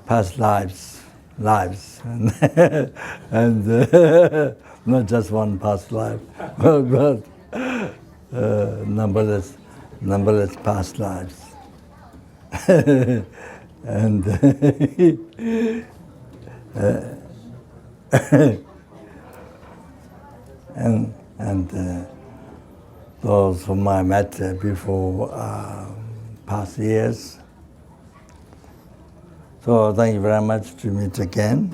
past lives, and not just one past life, but numberless past lives. And and those whom I met before past years. So thank you very much to meet again.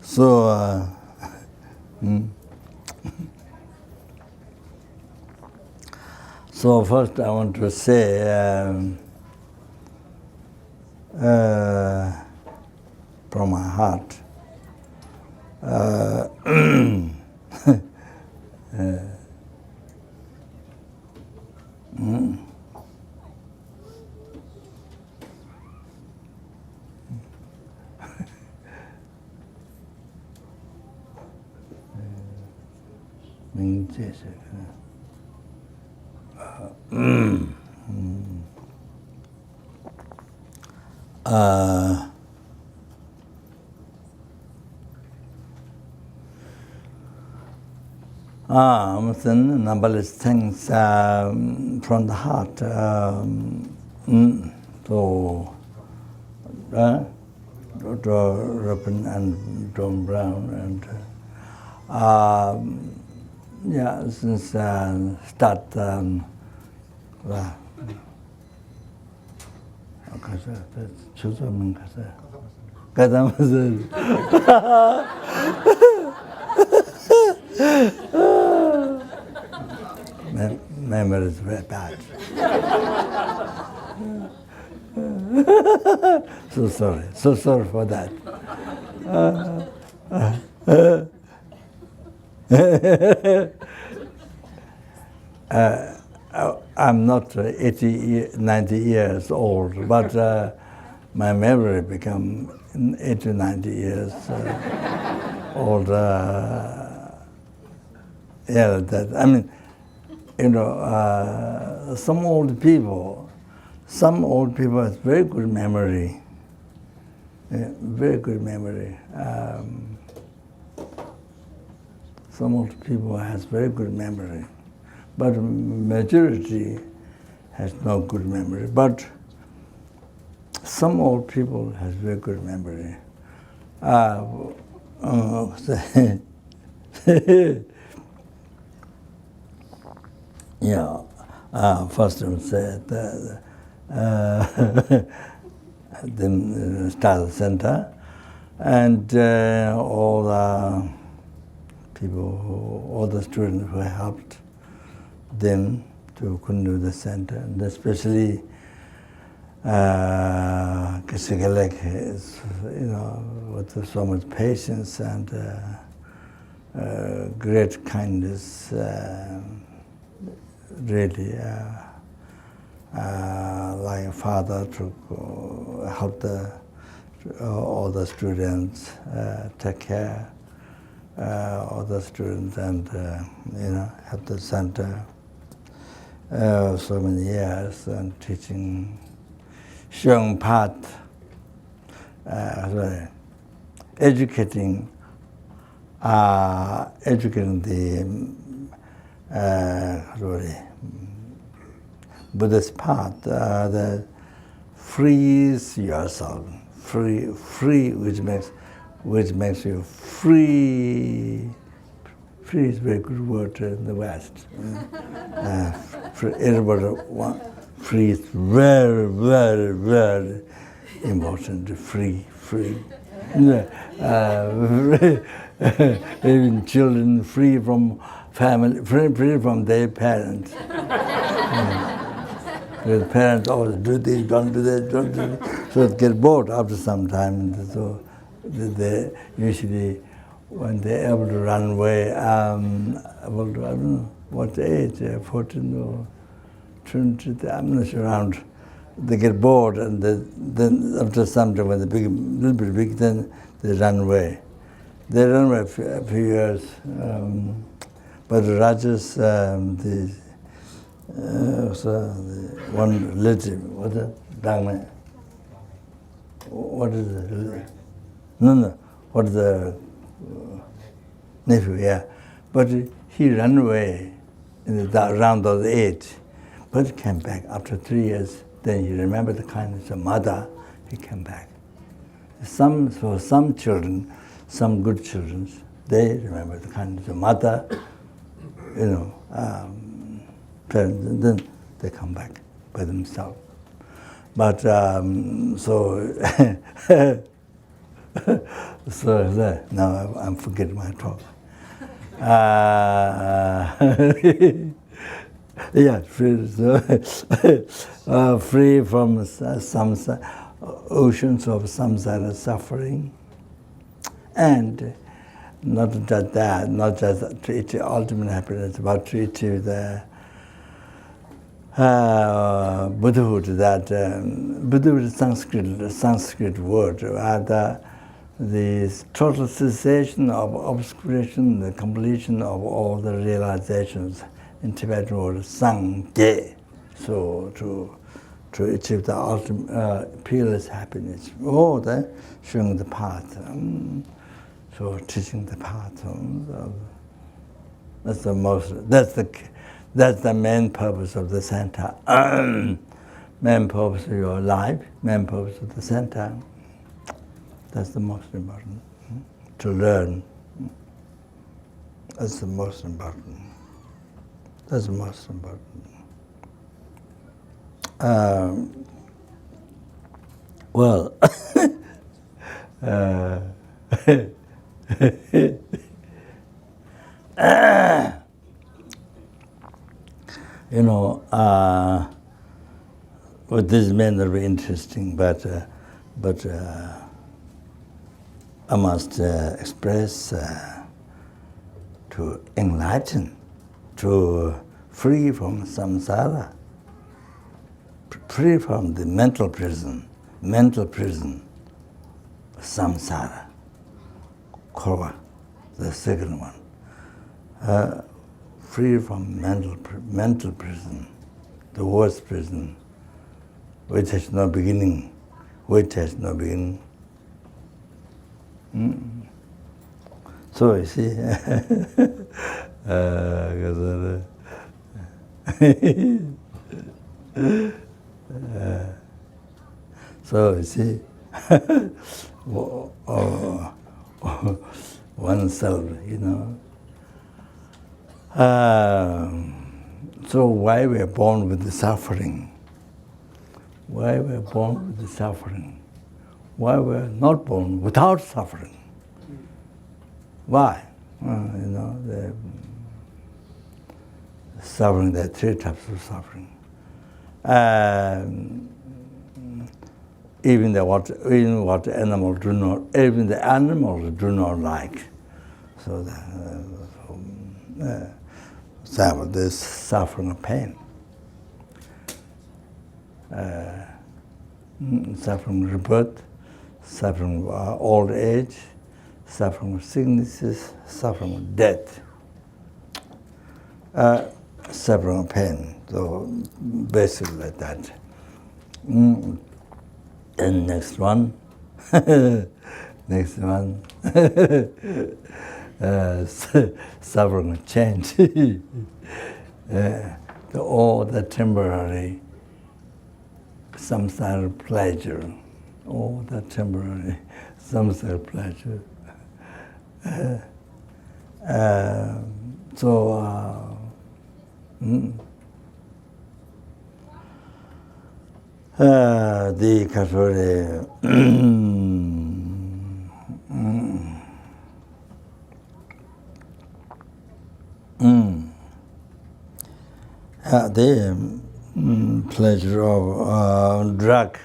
So so first I want to say from my heart numberless things from the heart. So, Dr. Rupen and Tom Brown and yeah, since start Kadampa. Memory is very bad. So sorry for that. I'm not 90 years old, but my memory become 80, 90 years old. Yeah, that I mean, some old people have very good memory. Very good memory. Some old people has very good memory, but majority has no good memory. But some old people has very good memory. Yeah, first I would say the Style Center, and all the people, all the students who helped them to continue the center, and especially Kisigalek is, with so much patience and great kindness. Really, like a father to help all the students, take care all the students, and help the center so many years and teaching, showing path, educating the Buddhist path that frees yourself, free, which makes you free. Free is a very good word in the West. Everybody free is very, very, very important. Free. Even children free from family, free from their parents. The parents always do this, don't do that, don't do that. So they get bored after some time. So they usually, when they're able to run away, I don't know what age, 14 or 20, I'm not sure, around. They get bored, and then after some time, when they become a little bit big, then they run away. They run away a few years, but Rajas, so the one relative, what is it? Dangme? What is it? No, what is the nephew? Yeah, but he ran away around those age, but he came back after 3 years. Then he remembered the kindness of mother. He came back. For some children, some good children, they remember the kindness of mother, parents, and then they come back by themselves. But so now I'm forgetting my talk. Yeah, free from some oceans of samsara suffering, and not just that, not just to achieve ultimate happiness, but to achieve the Buddhahood. That Buddhahood is Sanskrit word, the total cessation of obscuration, the completion of all the realizations. In Tibetan word, Sangye. So to achieve the ultimate peerless happiness. Oh, they're showing the path. So teaching the path. That's the most. That's the main purpose of the center. Main purpose of your life. Main purpose of the center. That's the most important. To learn. That's the most important. That's the most important. Well, well, this may not be interesting, but I must express to enlighten, to free from samsara, free from the mental prison, samsara, kova, the second one. Free from mental prison, the worst prison, which has no beginning, So you see, so you see, oneself, So why we are born with the suffering? Why we are born with the suffering? Why we are not born without suffering? Why? The suffering, there are three types of suffering. Even what animals do not, even the animals do not like. So there's suffering of pain, suffering of rebirth, suffering of old age, suffering of sicknesses, suffering of death, suffering of pain. So basically like that. And next one, suffering of change. All the temporary samsara pleasure, all the temporary samsara pleasure. The Kathori, the pleasure of drug,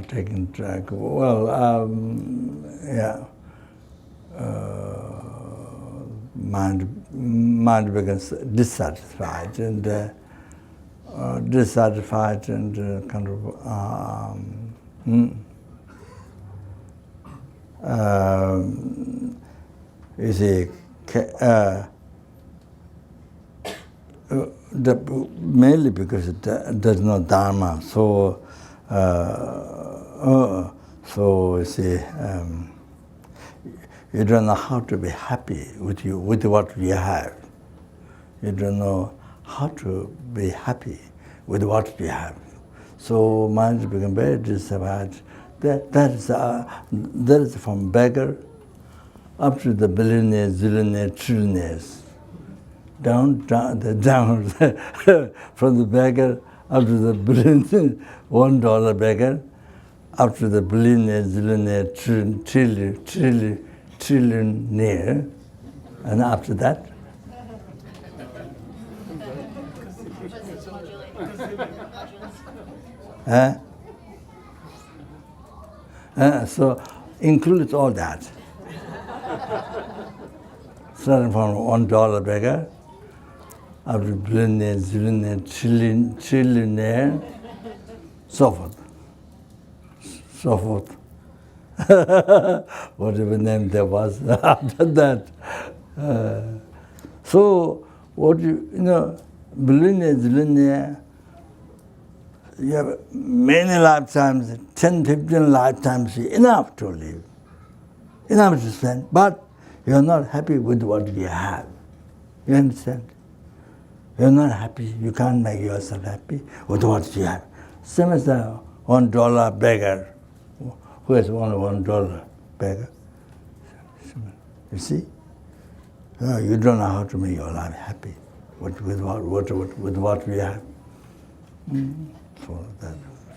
taking drug. Well, mind becomes dissatisfied and kind of you see, mainly because there's no dharma. So, so you see, you don't know how to be happy with what you have. You don't know how to be happy with what you have. So mind become very disadvantaged. That is from beggar up to the billionaires, zillionaires, trillionaires. Down, from the beggar up to the billionaire, $1 beggar, up to the billionaire, zillionaire, trillionaire, and after that, so includes all that. Starting from $1 beggar, up to billionaire, zillionaire, trillionaire, so forth. So forth. Whatever name there was after that. So, what you know, billionaire, zillionaire, you have many lifetimes, 10, 15 lifetimes, enough to live, enough to spend, but you're not happy with what you have. You understand? You're not happy, you can't make yourself happy with what you have. Same as the $1 beggar. Who has $1 beggar? You see? You don't know how to make your life happy with what we have.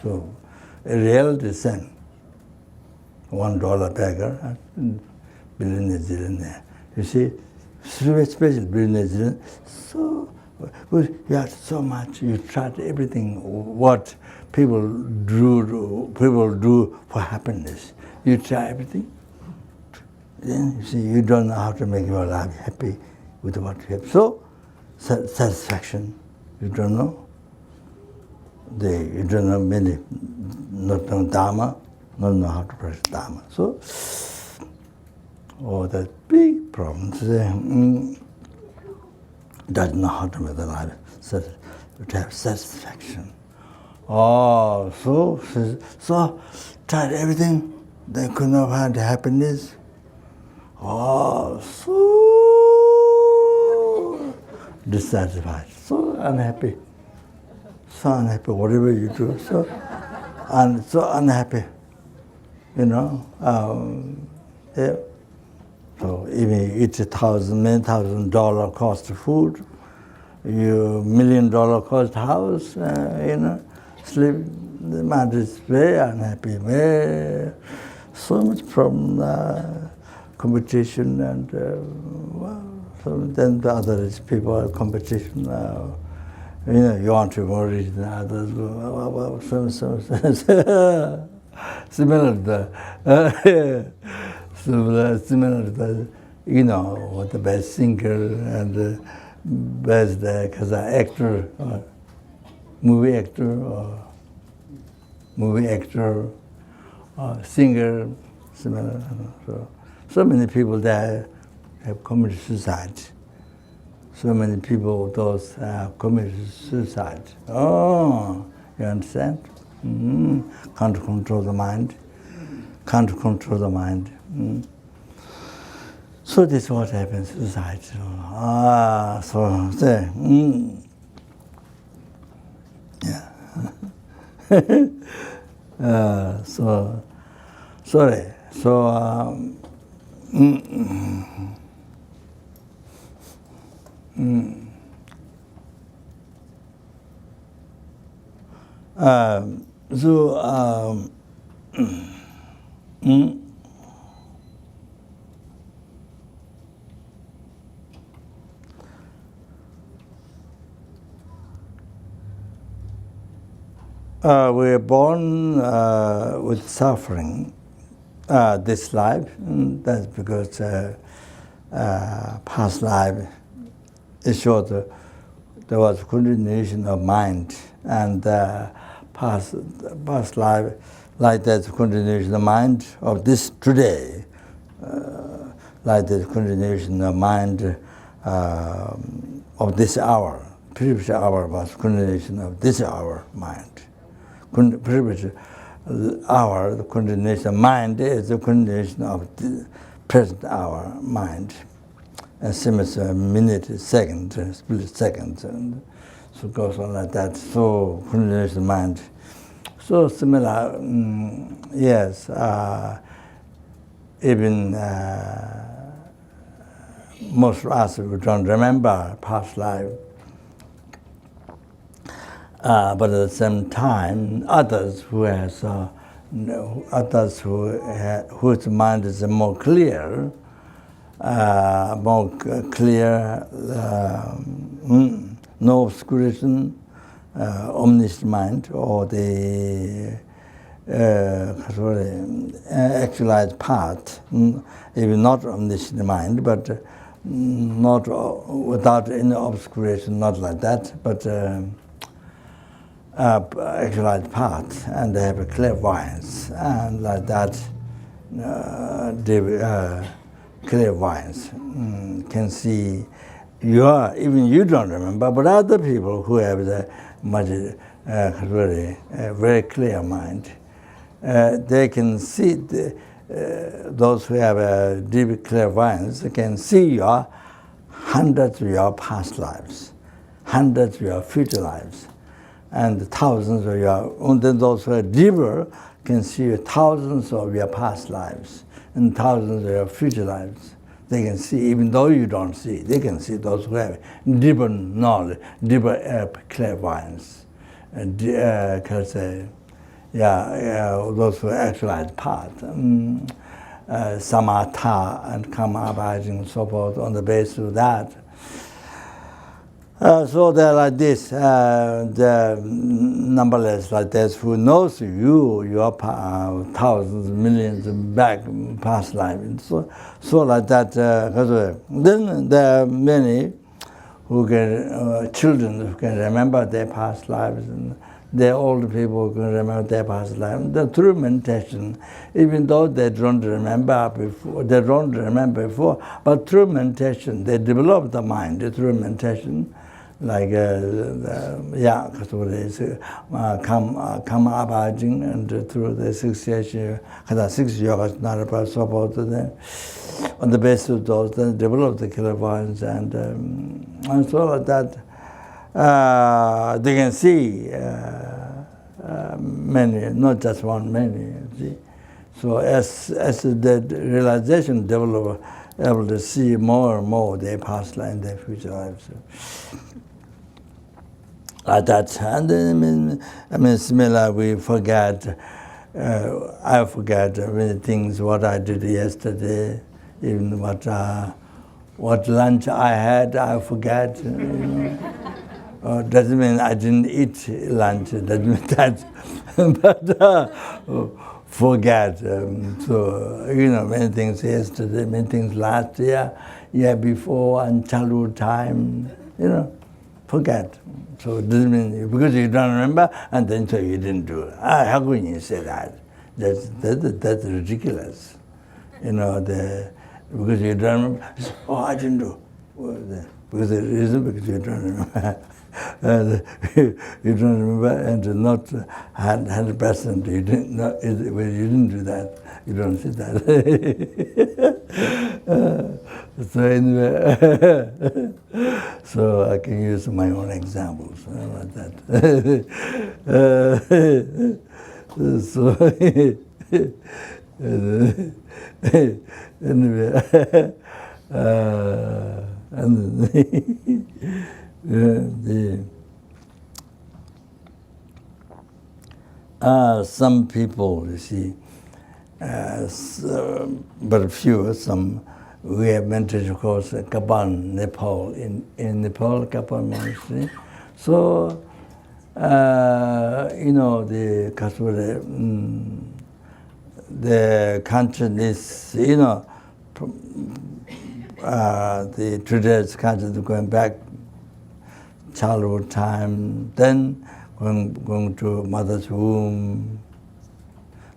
So a reality sense, $1 beggar, billionaire, zillionaire. You see, especially billionaire, zillionaire. So you have so much. You tried everything. What people do for happiness. You try everything. Then you see, you don't know how to make your life happy with what you have. So satisfaction, you don't know. You don't know many, not know Dharma, not know how to practice Dharma. So, that big problems. Doesn't know how to make the life to have satisfaction. So tried everything, they could not find happiness. So dissatisfied, so unhappy. So unhappy, whatever you do, so unhappy, you know. Yeah. So even you eat many $1,000 cost of food, you $1 million cost house, you know, sleep. The man is very unhappy, so much from competition and so then the other people are competition. You know, you want to be more rich than others. Similar to similar to the, you know, what the best singer and the best actor, or movie actor, or singer, similar. So many people there have committed suicide. So many people, those have committed suicide. Oh, you understand? Can't control the mind. Can't control the mind. So this is what happens, suicide. So there. Yeah. So sorry. So we are born with suffering this life, and that's because past life is short. There was continuation of mind, and past life, like that continuation of mind of this today, like the continuation of mind of this hour. Previous hour was continuation of this hour mind. Previous hour, the continuation of mind is the continuation of the present hour mind. And same as a minute, second, split second, and so it goes on like that. So continuation of mind. So similar, yes. Even most of us who don't remember past life, but at the same time, others who has, whose mind is more clear, no obscuration, omniscient mind, or the actualized part, even not omniscient mind, but not without any obscuration, not like that, but actualized part, and they have a clairvoyance, and like that, clairvoyance can see even you don't remember, but other people who have the much very clear mind, they can see those who have a deep clairvoyance can see your hundreds of your past lives, hundreds of your future lives, and thousands of your. And then those who are deeper can see thousands of your past lives and thousands of your future lives. They can see, even though you don't see, they can see those who have deeper knowledge, deeper clairvoyance, those who actualize part, samatha and karma abiding and so forth on the basis of that. So they're like this, the numberless like this, who knows you, your thousands, millions back past life. And so like that, then there are many who can, children who can remember their past lives, and the old people who can remember their past lives. The through meditation, even though they don't remember before, but through meditation, they develop the mind through meditation. Like karma abiding, and through the 6 yogas, Narapa, so forth, on the basis of those, then develop the clairvoyance, and so like that, they can see many, not just one, many. See? So as the realization develop, able to see more and more their past life and their future lives. Like that, and then, similar, we forget. I forget many things. What I did yesterday, even what lunch I had, I forget. Doesn't mean I didn't eat lunch. Doesn't mean that, but forget. So many things yesterday, many things last year, year before, and childhood time. Forget. So it doesn't mean because you don't remember, and then so you didn't do it. How can you say that? That's ridiculous. Because you don't remember. Oh, I didn't do. Because the reason because you don't remember. You don't remember, and not 100%. You didn't do that. You don't see that. So anyway, so I can use my own examples like that. So anyway, some people, you see, but a few, some. We have mentioned, of course, Kapan, Nepal, in Nepal, Kapan monastery. So, the consciousness, the today's consciousness going back childhood time, then going to mother's womb.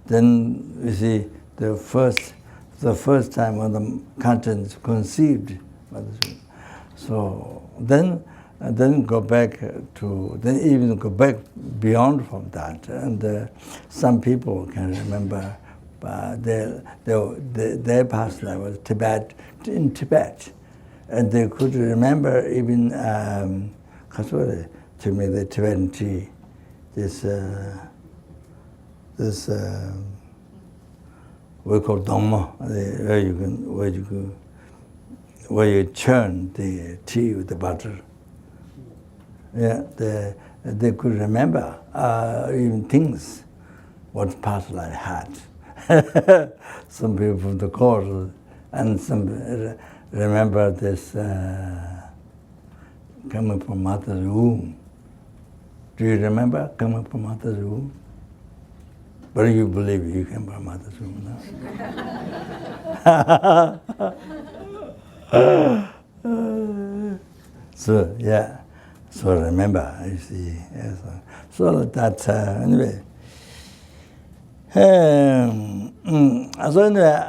Then you see the first the first time when the conscience conceived. So then go back to, then even go back beyond from that. And some people can remember their past life was in Tibet. And they could remember even, to me, the Tibetan tea, this we call Dhamma, where you churn the tea with the butter. Yeah, they could remember even things what past life had. Some people from the course, and some remember this coming from mother's womb. Do you remember coming from mother's womb? But you believe you came from mother's womb now? So, yeah. So remember, you see. Yes. So that, anyway. So anyway,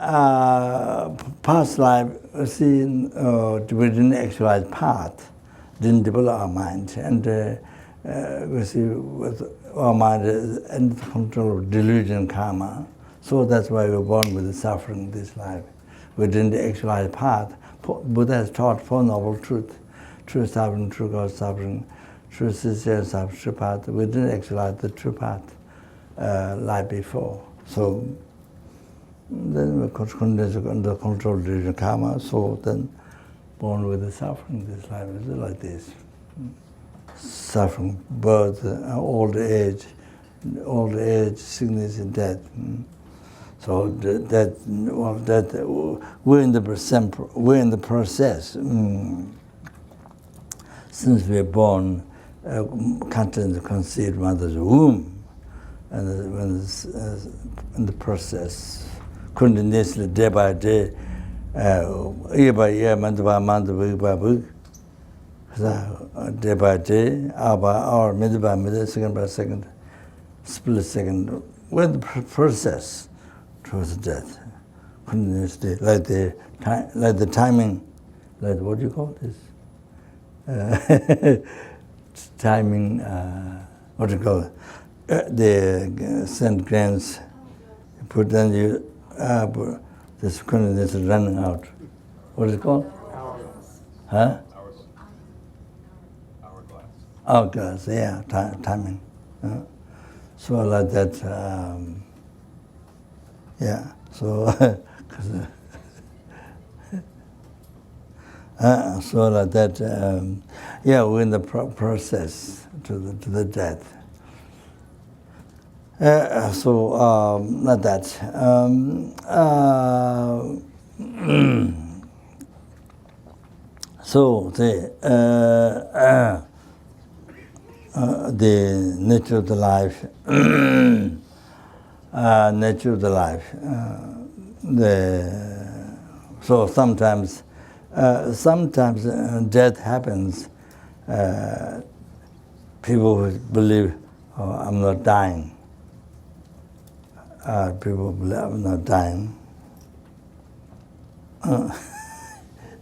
past life, see, we didn't actualize path, didn't develop our mind. And we see with our mind is under the control of delusion, karma. So that's why we're born with the suffering in this life. We didn't actualize path. Buddha has taught Four Noble Truths. True suffering, true cause suffering, true sincere suffering, true path. We didn't actualize the true path life before. So then we continue under control of delusion, karma. So then born with the suffering in this life is like this. Suffering, birth, old age, sickness and death. So we're in the process. Since we're born, conscience conceived mother's womb, and when in the process, continuously, day by day, year by year, month by month, week by week, day by day, hour by hour, minute by minute, second by second, split second, we're in the process towards death, continuously, like the timing, like what do you call this? Timing, what do you call it? The St. Grants, put then you, this continuous running out. What is it called? Hourglass. Huh? Hourglass. Hourglass, yeah, timing. So like that, yeah, so, so like that, yeah, we're in the process to the death. So like that. So the nature of the life, nature of the life. So sometimes death happens. People believe, oh, I'm not dying. People believe I'm not dying.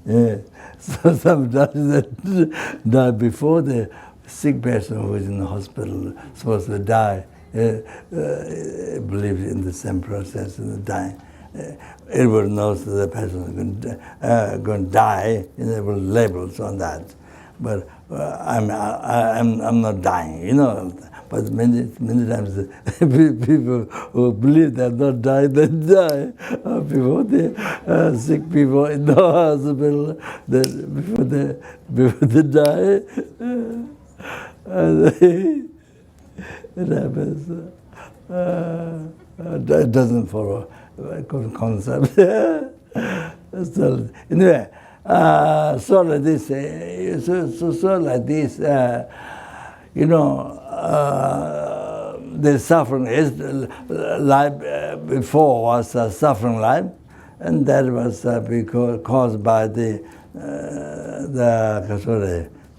Yeah. So sometimes they die before the sick person who is in the hospital supposed to die. Believes in the same process of dying. Everyone knows that the person is going to die, and there were labels on that. But I'm not dying, you know. But many times people who believe they're not dying, they die before the sick people in the hospital. Before they die, it happens. It doesn't follow concept. So anyway, so like this, you know, the suffering is life before was a suffering life, and that was because caused by the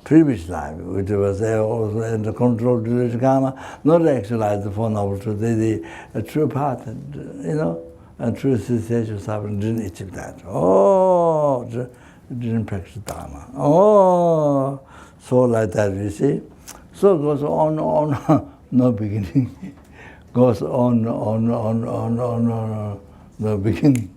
previous life, which was also under control of delusion karma, not actualized the Four Noble Truths, the true path, you know, and through cessation suffering didn't achieve that. Oh, didn't practice Dharma. Oh, so like that, you see. So it goes on, no beginning. Goes on, no beginning.